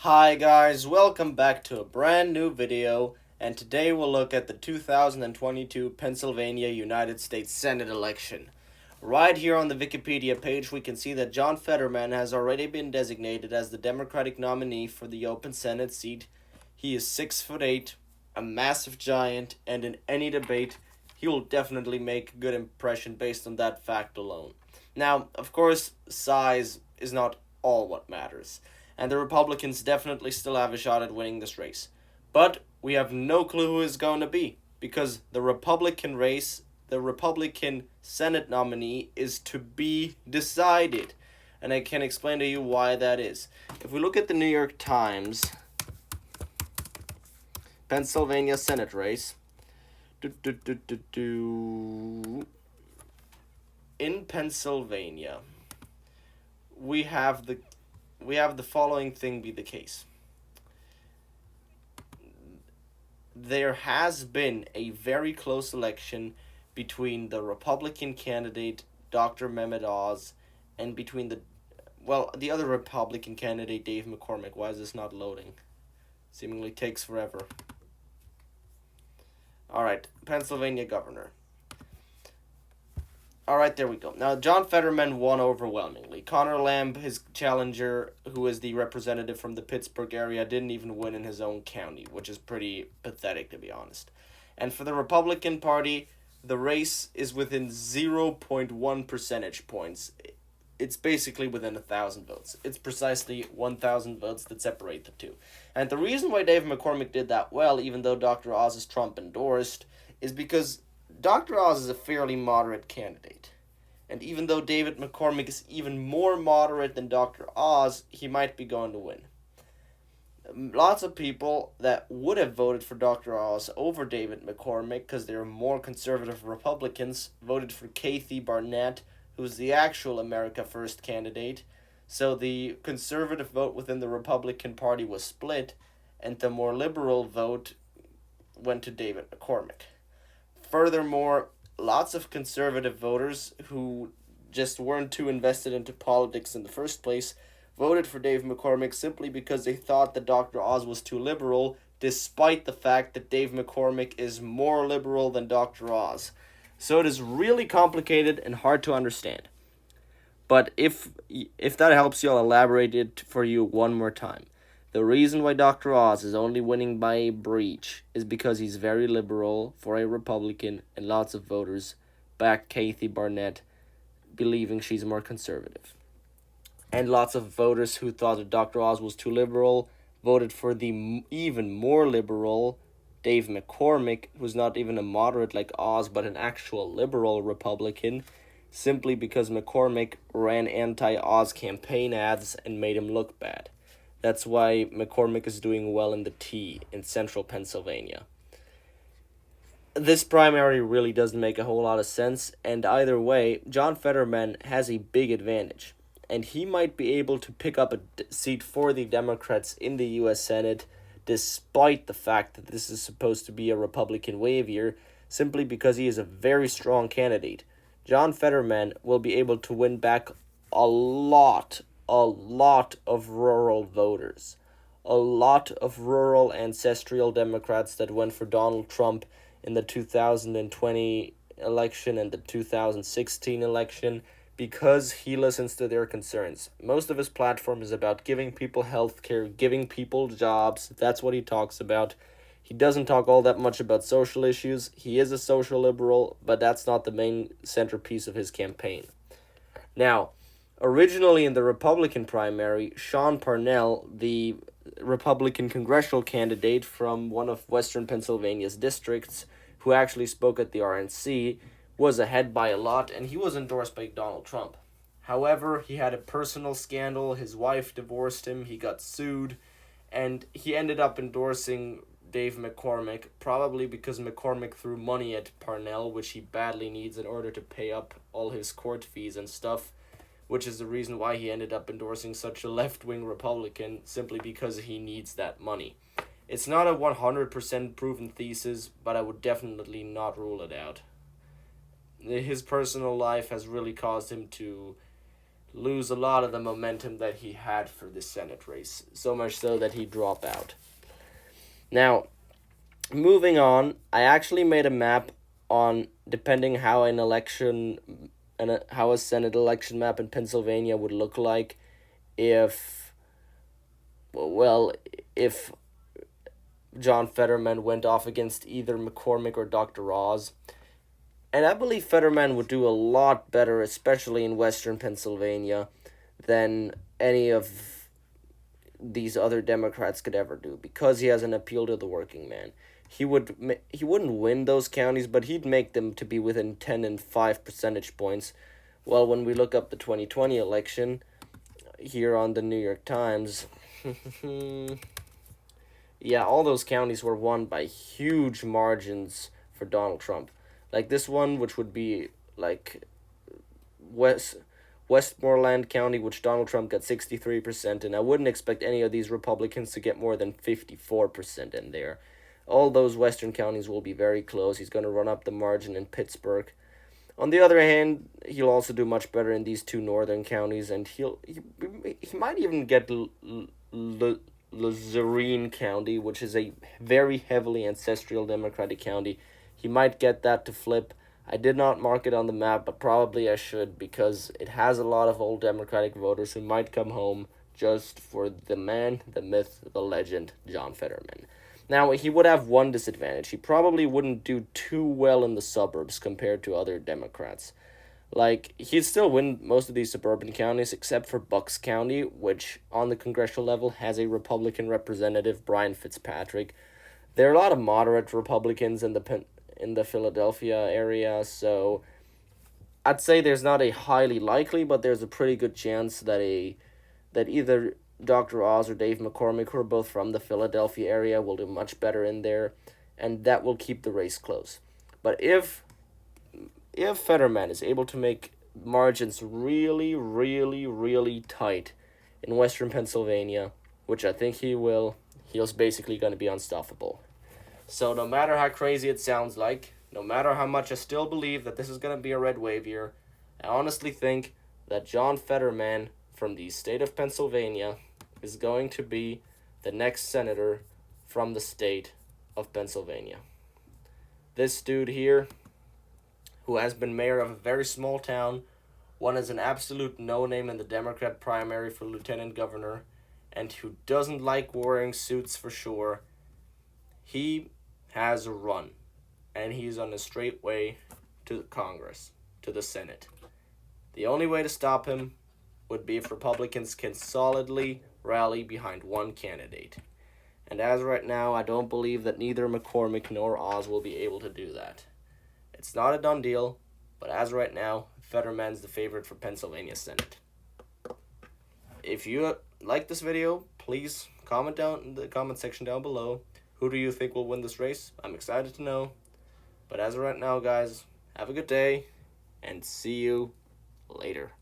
Hi guys, welcome back to a brand new video, and today we'll look at the 2022 Pennsylvania United States Senate election. Right here on the Wikipedia page, we can see that John Fetterman has already been designated as the Democratic nominee for the open Senate seat. He is 6'8", a massive giant, and in any debate, he will definitely make a good impression based on that fact alone. Now, of course, size is not all what matters, and the Republicans definitely still have a shot at winning this race. But we have no clue who it's going to be, because the Republican Senate nominee, is to be decided. And I can explain to you why that is. If we look at the New York Times Pennsylvania Senate race, in Pennsylvania, we have the following thing be the case. There has been a very close election between the Republican candidate Dr. Mehmet Oz and between the other Republican candidate Dave McCormick. Why is this not loading? Seemingly takes forever. Alright, Pennsylvania governor. Alright, there we go. Now, John Fetterman won overwhelmingly. Connor Lamb, his challenger, who is the representative from the Pittsburgh area, didn't even win in his own county, which is pretty pathetic, to be honest. And for the Republican Party, the race is within 0.1 percentage points. It's basically within 1,000 votes. It's precisely 1,000 votes that separate the two. And the reason why Dave McCormick did that well, even though Dr. Oz is Trump endorsed, is because Dr. Oz is a fairly moderate candidate. And even though David McCormick is even more moderate than Dr. Oz, he might be going to win. Lots of people that would have voted for Dr. Oz over David McCormick, because they're more conservative Republicans, voted for Kathy Barnett, who's the actual America First candidate. So the conservative vote within the Republican Party was split, and the more liberal vote went to David McCormick. Furthermore, lots of conservative voters who just weren't too invested into politics in the first place voted for Dave McCormick simply because they thought that Dr. Oz was too liberal, despite the fact that Dave McCormick is more liberal than Dr. Oz. So it is really complicated and hard to understand. But if that helps you, I'll elaborate it for you one more time. The reason why Dr. Oz is only winning by a breach is because he's very liberal for a Republican, and lots of voters back Kathy Barnett, believing she's more conservative. And lots of voters who thought that Dr. Oz was too liberal voted for the even more liberal Dave McCormick, who's not even a moderate like Oz, but an actual liberal Republican, simply because McCormick ran anti-Oz campaign ads and made him look bad. That's why McCormick is doing well in the T in central Pennsylvania. This primary really doesn't make a whole lot of sense, and either way, John Fetterman has a big advantage, and he might be able to pick up a seat for the Democrats in the U.S. Senate, despite the fact that this is supposed to be a Republican wave year, simply because he is a very strong candidate. John Fetterman will be able to win back a lot of rural voters. A lot of rural ancestral Democrats that went for Donald Trump in the 2020 election and the 2016 election, because he listens to their concerns. Most of his platform is about giving people health care, giving people jobs. That's what he talks about. He doesn't talk all that much about social issues. He is a social liberal, but that's not the main centerpiece of his campaign. Now, originally in the Republican primary, Sean Parnell, the Republican congressional candidate from one of Western Pennsylvania's districts, who actually spoke at the RNC, was ahead by a lot, and he was endorsed by Donald Trump. However, he had a personal scandal. His wife divorced him, he got sued, and he ended up endorsing Dave McCormick, probably because McCormick threw money at Parnell, which he badly needs in order to pay up all his court fees and stuff, which is the reason why he ended up endorsing such a left-wing Republican, simply because he needs that money. It's not a 100% proven thesis, but I would definitely not rule it out. His personal life has really caused him to lose a lot of the momentum that he had for the Senate race, so much so that he dropped out. Now, moving on, I actually made a map on depending how an election and how a Senate election map in Pennsylvania would look like if, well, if John Fetterman went off against either McCormick or Dr. Oz. And I believe Fetterman would do a lot better, especially in western Pennsylvania, than any of these other Democrats could ever do, because he has an appeal to the working man. He wouldn't win those counties, but he'd make them to be within 10 and 5 percentage points. Well, when we look up the 2020 election here on the New York Times, yeah, all those counties were won by huge margins for Donald Trump. Like this one, which would be like Westmoreland County, which Donald Trump got 63%, and I wouldn't expect any of these Republicans to get more than 54% in there. All those western counties will be very close. He's going to run up the margin in Pittsburgh. On the other hand, he'll also do much better in these two northern counties, and he might even get Luzerne County, which is a very heavily ancestral Democratic county. He might get that to flip. I did not mark it on the map, but probably I should, because it has a lot of old Democratic voters who might come home just for the man, the myth, the legend, John Fetterman. Now, he would have one disadvantage. He probably wouldn't do too well in the suburbs compared to other Democrats. Like, he'd still win most of these suburban counties, except for Bucks County, which, on the congressional level, has a Republican representative, Brian Fitzpatrick. There are a lot of moderate Republicans in the Philadelphia area, so I'd say there's not a highly likely, but there's a pretty good chance that either Dr. Oz or Dave McCormick, who are both from the Philadelphia area, will do much better in there, and that will keep the race close. But if Fetterman is able to make margins really, really, really tight in western Pennsylvania, which I think he will, he's basically going to be unstoppable. So no matter how crazy it sounds like, no matter how much I still believe that this is going to be a red wave year, I honestly think that John Fetterman from the state of Pennsylvania is going to be the next senator from the state of Pennsylvania. This dude here, who has been mayor of a very small town, won as an absolute no-name in the Democrat primary for lieutenant governor, and who doesn't like wearing suits for sure, he has a run, and he's on a straight way to Congress, to the Senate. The only way to stop him would be if Republicans can solidly rally behind one candidate. And as right now, I don't believe that neither McCormick nor Oz will be able to do that. It's not a done deal, but as right now, Fetterman's the favorite for Pennsylvania Senate. If you like this video, please comment down in the comment section down below. Who do you think will win this race? I'm excited to know. But as of right now, guys, have a good day, and see you later.